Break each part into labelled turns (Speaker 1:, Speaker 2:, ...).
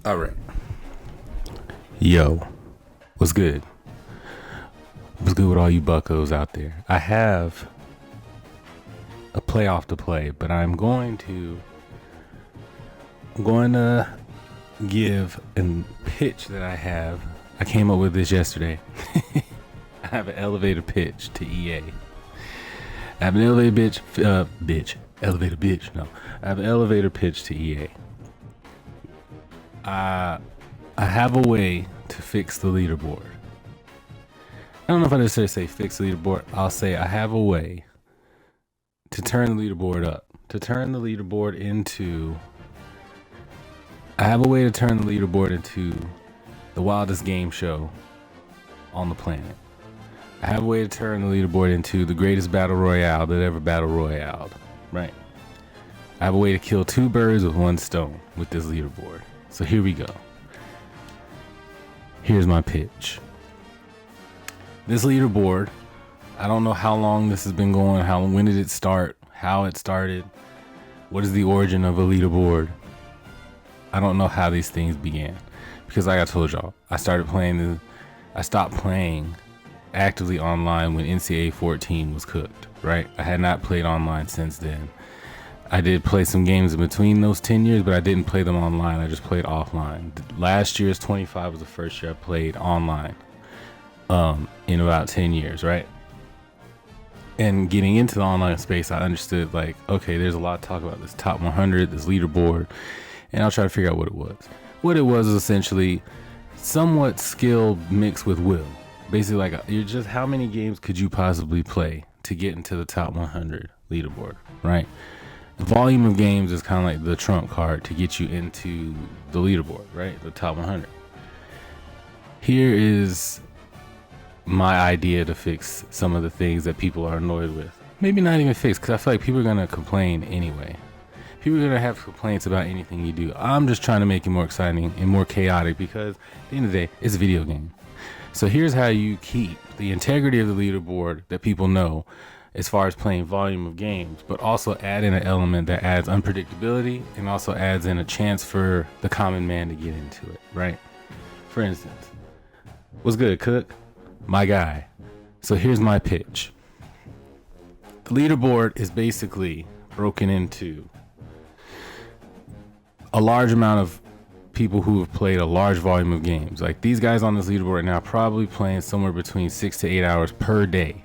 Speaker 1: All right. Yo, what's good? What's good with all you buccos out there? I have a playoff to play, but I'm going to give a pitch that I have. I came up with this yesterday. I have an elevator pitch to EA. I have an elevator pitch. No, I have an elevator pitch to EA. I have a way to fix the leaderboard. I don't know if I necessarily say fix the leaderboard. I'll say I have a way to turn the leaderboard up. I have a way to turn the leaderboard into the wildest game show on the planet. I have a way to turn the leaderboard into the greatest battle royale that ever battle royaled. Right? I have a way to kill two birds with one stone with this leaderboard. So here we go. Here's my pitch. This leaderboard, I don't know how long this has been going, when did it start, how it started, what is the origin of a leaderboard. I don't know how these things began. Because like I told y'all, I stopped playing actively online when NCAA 14 was cooked, right? I had not played online since then. I did play some games in between those 10 years, but I didn't play them online. I just played offline. Last year's 25 was the first year I played online in about 10 years, right? And getting into the online space, I understood, like, okay, there's a lot to talk about this top 100, this leaderboard, and I'll try to figure out what it was. What it was essentially somewhat skill mixed with will. Basically, like, you're just how many games could you possibly play to get into the top 100 leaderboard, right? The volume of games is kind of like the trump card to get you into the leaderboard, right? The top 100. Here is my idea to fix some of the things that people are annoyed with. Maybe not even fix, because I feel like people are going to complain anyway. People are going to have complaints about anything you do. I'm just trying to make it more exciting and more chaotic because at the end of the day, it's a video game. So here's how you keep the integrity of the leaderboard that people know as far as playing volume of games, but also add in an element that adds unpredictability and also adds in a chance for the common man to get into it, right? For instance, what's good, Cook? My guy. So here's my pitch. The leaderboard is basically broken into a large amount of people who have played a large volume of games. Like these guys on this leaderboard right now probably playing somewhere between 6 to 8 hours per day.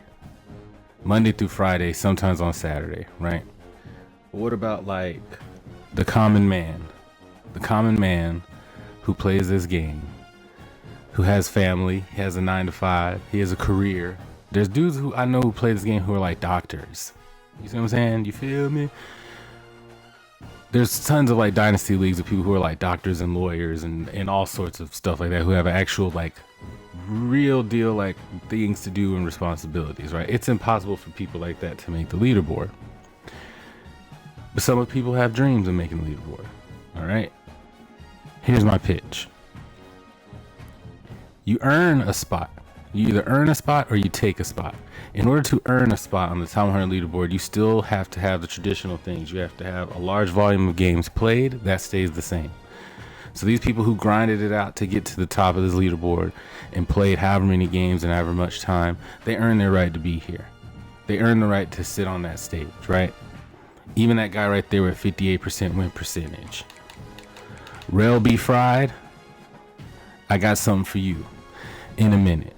Speaker 1: Monday through Friday, sometimes on Saturday, right? But what about like the common man? The common man who plays this game, who has family, he has a 9-to-5, he has a career. There's dudes who I know who play this game who are like doctors. You see what I'm saying? You feel me? There's tons of like dynasty leagues of people who are like doctors and lawyers and all sorts of stuff like that who have actual like real deal like things to do and responsibilities, right? It's impossible for people like that to make the leaderboard. But some people have dreams of making the leaderboard. All right. Here's my pitch. You earn a spot. You either earn a spot or you take a spot. In order to earn a spot on the top 100 leaderboard, you still have to have the traditional things. You have to have a large volume of games played. That stays the same. So these people who grinded it out to get to the top of this leaderboard and played however many games and however much time, they earn their right to be here. They earn the right to sit on that stage, right? Even that guy right there with 58% win percentage. Rel be fried. I got something for you in a minute.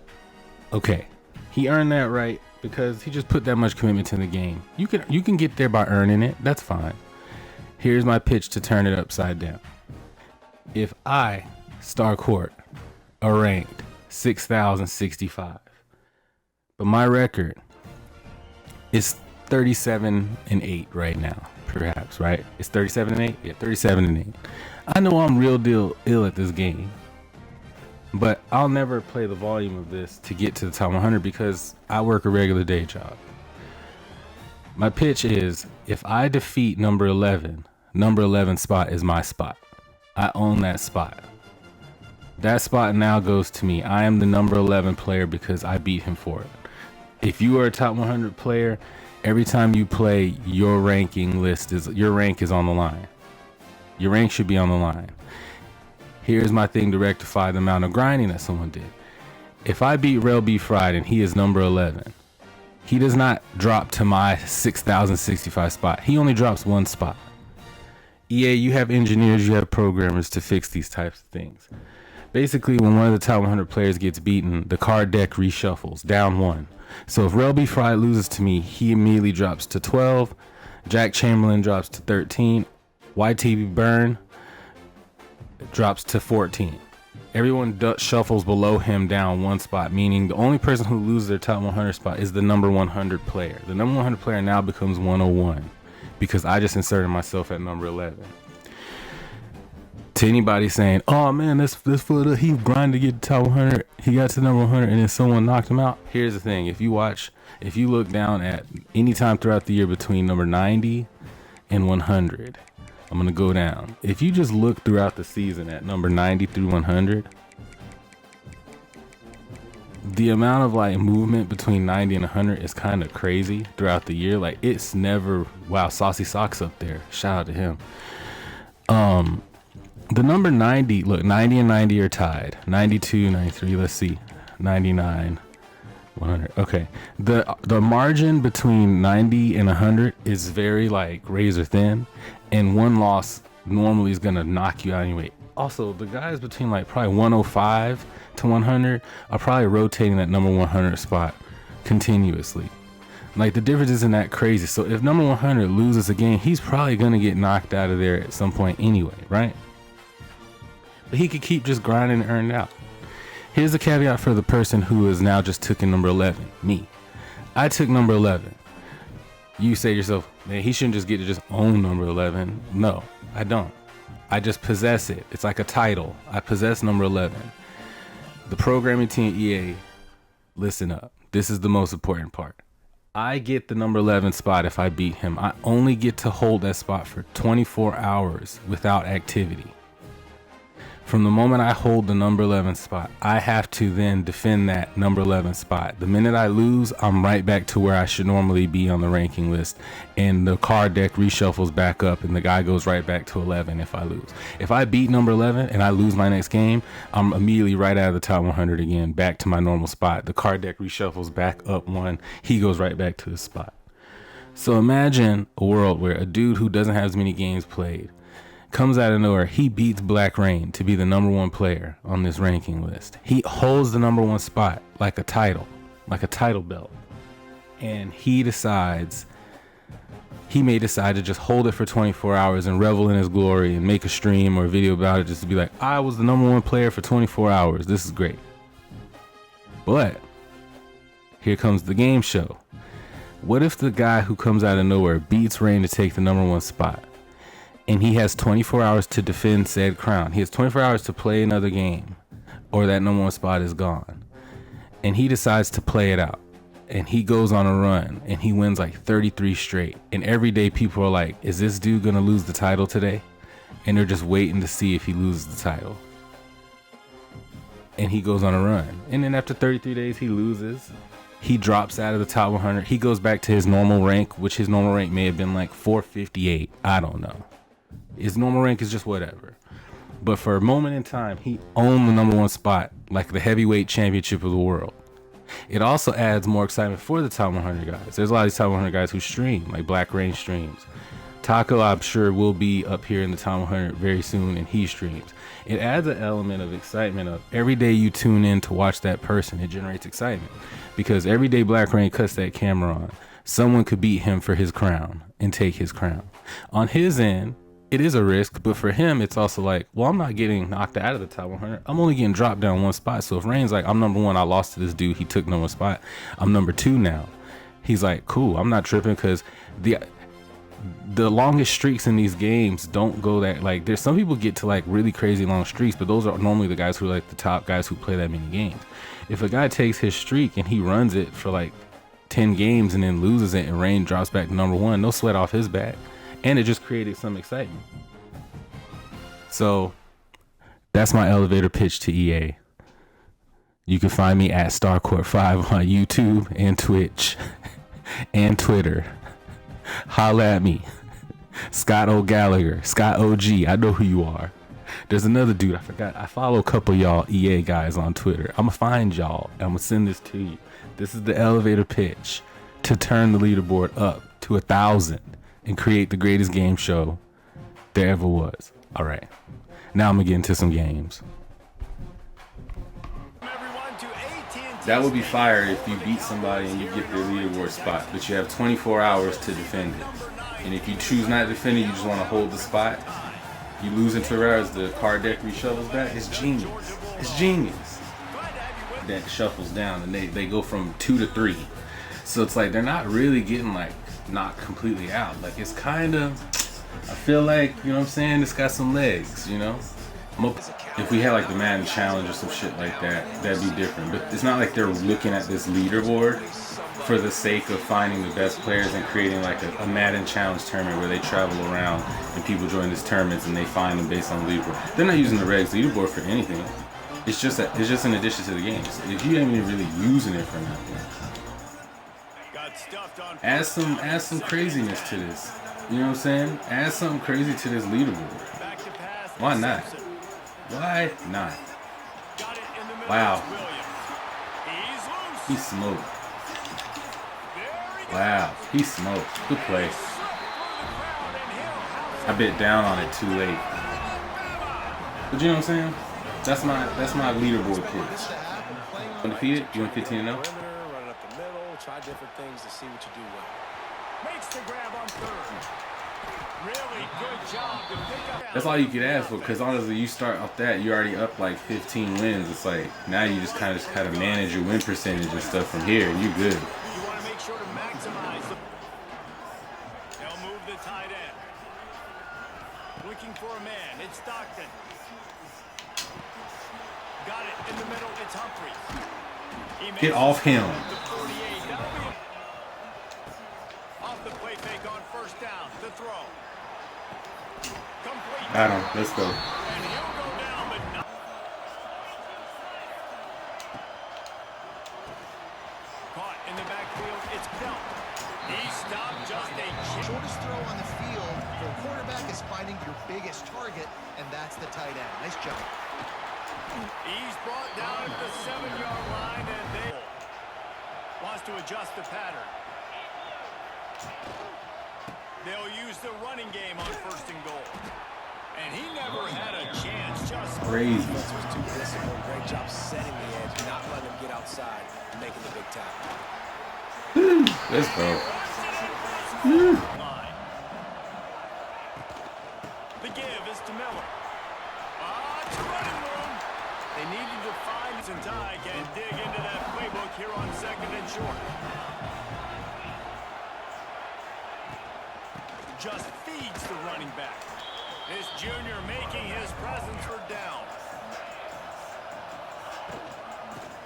Speaker 1: Okay, he earned that right because he just put that much commitment to the game. You can get there by earning it. That's fine. Here's my pitch to turn it upside down. If I, Star Court, are ranked 6,065, but my record is 37-8 right now, perhaps, right? It's 37-8? Yeah, 37-8. I know I'm real deal ill at this game, but I'll never play the volume of this to get to the top 100 because I work a regular day job. My pitch is, if I defeat number 11 spot is my spot. I own that spot. That spot now goes to me. I am the number 11 player because I beat him for it. If you are a top 100 player, every time you play, your rank is on the line. Your rank should be on the line. Here's my thing to rectify the amount of grinding that someone did. If I beat Rel B Fried and he is number 11, he does not drop to my 6,065 spot. He only drops one spot. EA, you have engineers, you have programmers to fix these types of things. Basically, when one of the top 100 players gets beaten, the card deck reshuffles down one. So if Rel B Fried loses to me, he immediately drops to 12. Jack Chamberlain drops to 13. YTB Burn drops to 14. Everyone shuffles below him down one spot, meaning the only person who loses their top 100 spot is the number 100 player. The number 100 player now becomes 101 because I just inserted myself at number 11. To anybody saying, oh man, this foot, he grinded to get the top 100, he got to number 100 and then someone knocked him out. Here's the thing, if you look down at any time throughout the year between number 90 and 100, I'm going to go down. If you just look throughout the season at number 90 through 100, the amount of like movement between 90 and 100 is kind of crazy throughout the year. Like it's never, wow, Saucy Socks up there. Shout out to him. The number 90, look, 90 and 90 are tied. 92, 93, let's see. 99, 100. Okay. The margin between 90 and 100 is very like razor thin, and one loss normally is going to knock you out anyway. Also, the guys between like probably 105 to 100 are probably rotating that number 100 spot continuously. Like the difference isn't that crazy. So if number 100 loses a game, he's probably going to get knocked out of there at some point anyway, right? But he could keep just grinding and earn it out. Here's the caveat for the person who is now just taking number 11, me. I took number 11. You say to yourself, man, he shouldn't just get to just own number 11. No, I don't. I just possess it. It's like a title. I possess number 11. The programming team EA, listen up. This is the most important part. I get the number 11 spot if I beat him. I only get to hold that spot for 24 hours without activity. From the moment I hold the number 11 spot, I have to then defend that number 11 spot. The minute I lose, I'm right back to where I should normally be on the ranking list. And the card deck reshuffles back up and the guy goes right back to 11 if I lose. If I beat number 11 and I lose my next game, I'm immediately right out of the top 100 again, back to my normal spot. The card deck reshuffles back up one. He goes right back to his spot. So imagine a world where a dude who doesn't have as many games played comes out of nowhere. He beats Black Rain to be the number 1 player on this ranking list. He holds the number 1 spot like a title belt. And he may decide to just hold it for 24 hours and revel in his glory and make a stream or a video about it just to be like, I was the number 1 player for 24 hours. This is great. But here comes the game show. What if the guy who comes out of nowhere beats Rain to take the number 1 spot? And he has 24 hours to defend said crown. He has 24 hours to play another game, or that number 1 spot is gone. And he decides to play it out. And he goes on a run, and he wins like 33 straight. And every day people are like, is this dude gonna lose the title today? And they're just waiting to see if he loses the title. And he goes on a run. And then after 33 days, he loses. He drops out of the top 100. He goes back to his normal rank, which his normal rank may have been like 458. I don't know. His normal rank is just whatever. But for a moment in time, he owned the number 1 spot like the heavyweight championship of the world. It also adds more excitement for the top 100 guys. There's a lot of these top 100 guys who stream, like Black Rain streams. Taco, I'm sure, will be up here in the top 100 very soon, and he streams. It adds an element of excitement of every day you tune in to watch that person, it generates excitement. Because every day Black Rain cuts that camera on, someone could beat him for his crown and take his crown. On his end, it is a risk, but for him, it's also like, well, I'm not getting knocked out of the top 100. I'm only getting dropped down 1 spot. So if Rain's like, I'm number 1, I lost to this dude, he took number 1 spot, I'm number 2 now. He's like, cool, I'm not tripping, because the longest streaks in these games don't go that, like, there's some people get to like really crazy long streaks, but those are normally the guys who are like the top guys who play that many games. If a guy takes his streak and he runs it for like 10 games and then loses it and Rain drops back to number 1, no sweat off his back. And it just created some excitement. So that's my elevator pitch to EA. You can find me at StarCourt5 on YouTube and Twitch and Twitter. Holla at me. Scott O'Gallagher, Scott OG, I know who you are. There's another dude, I forgot. I follow a couple of y'all EA guys on Twitter. I'm gonna find y'all and I'm gonna send this to you. This is the elevator pitch to turn the leaderboard up to 1,000 and create the greatest game show there ever was. All right, now I'm gonna get into some games. That would be fire if you beat somebody and you get their leaderboard spot, but you have 24 hours to defend it. And if you choose not to defend it, you just want to hold the spot, you lose in 2 hours, the card deck reshuffles back. It's genius. It's genius. Deck shuffles down and they go from 2 to 3. So it's like they're not really getting like knocked completely out. Like it's kind of, I feel like, you know what I'm saying, it's got some legs, you know? If we had like the Madden Challenge or some shit like that, that'd be different. But it's not like they're looking at this leaderboard for the sake of finding the best players and creating like a Madden Challenge tournament where they travel around and people join these tournaments and they find them based on the leaderboard. They're not using the regs leaderboard for anything. It's just an addition to the games. If you ain't even really using it for nothing, add some craziness to this. You know what I'm saying? Add something crazy to this leaderboard. Why not? Why not? Wow. He smoked. Wow. He smoked. Good play. I bit down on it too late. But you know what I'm saying? That's my leaderboard pitch. Undefeated? You want 15 and 0?
Speaker 2: Running up the middle, try different things to see what you do well. Makes the grab on third. Really good job to pick up.
Speaker 1: That's all you could ask for, because honestly, you start off that, you're already up like 15 wins. It's like, now you just kind of manage your win percentage and stuff from here. You're good.
Speaker 2: You want to make sure to maximize. They'll move the tight end. Looking for a man. It's Stockton. Got it in the middle. It's Humphries.
Speaker 1: Get off him.
Speaker 2: Off the play fake on first down. The throw. Complete.
Speaker 1: Got him. Let's go.
Speaker 2: And he'll go down, but not. Caught in the backfield. It's Belt. He stopped just a
Speaker 3: shortest throw on the field for a quarterback is finding your biggest target, and that's the tight end. Nice job.
Speaker 2: He's brought down at the 7-yard line, and they wants to adjust the pattern. They'll use the running game on first and goal. And he never had a chance. Just
Speaker 1: crazy.
Speaker 2: Was too disciplined. Great job setting the edge, not letting him get outside and making the big tackle.
Speaker 1: Let's go.
Speaker 2: The give is to Miller. It's running room. They needed to find some time and dig into that playbook here on second and short. Just feeds the running back. This junior making his presence for down.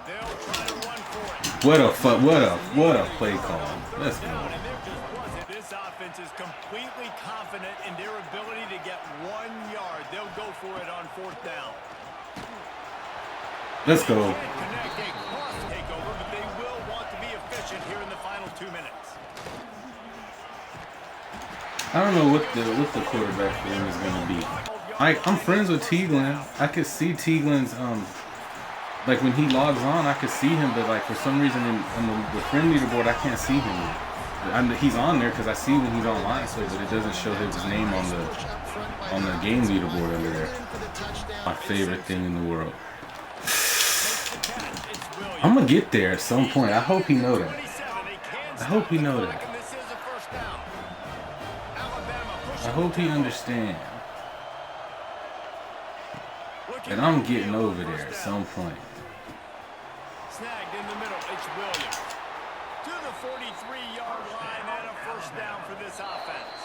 Speaker 2: They'll try to run for it.
Speaker 1: What a play call. Let's go.
Speaker 2: This offense is completely confident in their ability to get 1 yard. They'll go for it on fourth down.
Speaker 1: Let's go.
Speaker 2: They can't connect a cross takeover, but they will want to be efficient here in the final 2 minutes.
Speaker 1: I don't know what the quarterback for him is going to be. I'm friends with Teaglin. I could see Teaglin's like when he logs on, I could see him, but like for some reason on the friend leaderboard, I can't see him yet. He's on there because I see when he's online, so but it doesn't show his name on the game leaderboard under there. My favorite thing in the world. I'm gonna get there at some point. I hope he know that. I hope he know that. I hope he understands that I'm getting over there at some point.
Speaker 2: Snagged in the middle, it's Williams. To the 43-yard line and a first down for this offense.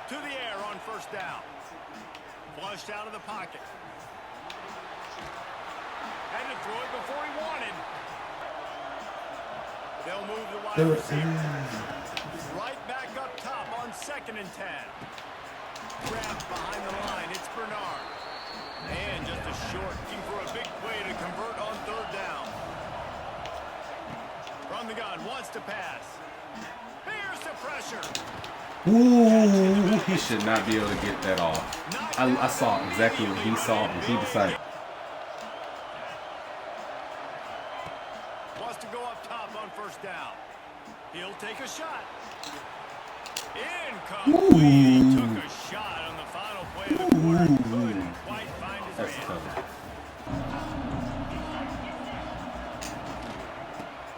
Speaker 2: To the air on first down. Flushed out of the pocket. Had to throw it before he wanted. They'll move the wide receiver. Right back up top on second and 10. Grabbed behind the line. It's Bernard. And just a short. Looking for a big play to convert on third down. From the gun. Wants to pass. Here's the pressure.
Speaker 1: Ooh, he should not be able to get that off. I saw exactly what he saw, and he decided.
Speaker 2: Wants to go up top on first down. He'll take a shot. Incomplete. He took a shot on the final play of the quarter. Couldn't quite find his
Speaker 1: That's
Speaker 2: man.
Speaker 1: tough.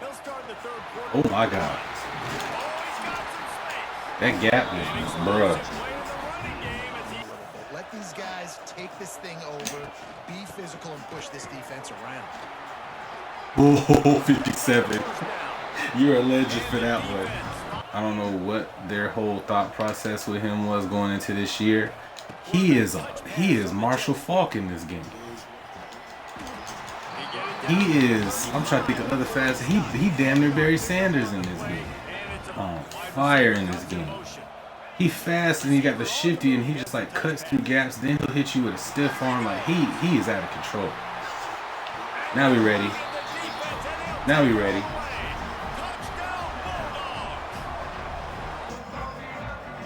Speaker 2: He'll start the third quarter.
Speaker 1: Oh my God.
Speaker 2: Oh, he's got some space.
Speaker 1: That gap was, bruh.
Speaker 2: Play in the running game as he
Speaker 3: Let these guys take this thing over, be physical, and push this defense around.
Speaker 1: Oh, 57.
Speaker 2: first down.
Speaker 1: You're a legend for that one. I don't know what their whole thought process with him was going into this year. He is Marshall Faulk in this game. He is. I'm trying to think of other fast. He damn near Barry Sanders in this game. On fire in this game. He fast and he got the shifty and he just like cuts through gaps. Then he'll hit you with a stiff arm. Like he is out of control. Now we ready. Now we ready.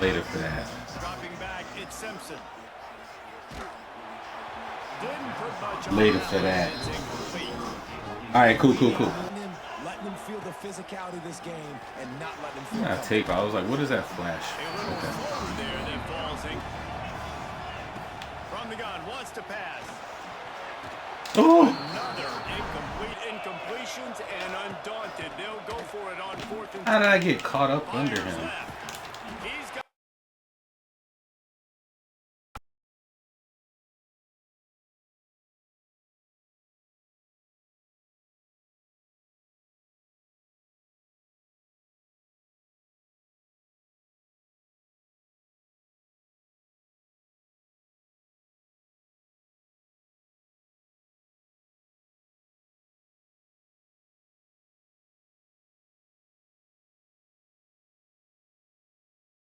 Speaker 1: Later for that.
Speaker 2: Dropping back, it's Simpson. Didn't put much on
Speaker 1: Later
Speaker 2: that
Speaker 1: for
Speaker 2: one.
Speaker 1: that.
Speaker 2: It's incomplete.
Speaker 1: All right, cool.
Speaker 4: Letting him feel the physicality of this game and not letting him feel
Speaker 1: I tape. I was like, what is that flash?
Speaker 2: A little
Speaker 1: Okay.
Speaker 2: forward there that falls in. From the gun, wants to pass.
Speaker 1: Oh,
Speaker 2: Another incomplete incompletions and undaunted. They'll go for it on fourth and
Speaker 1: how did I get caught up under
Speaker 2: Myers
Speaker 1: him?
Speaker 2: left.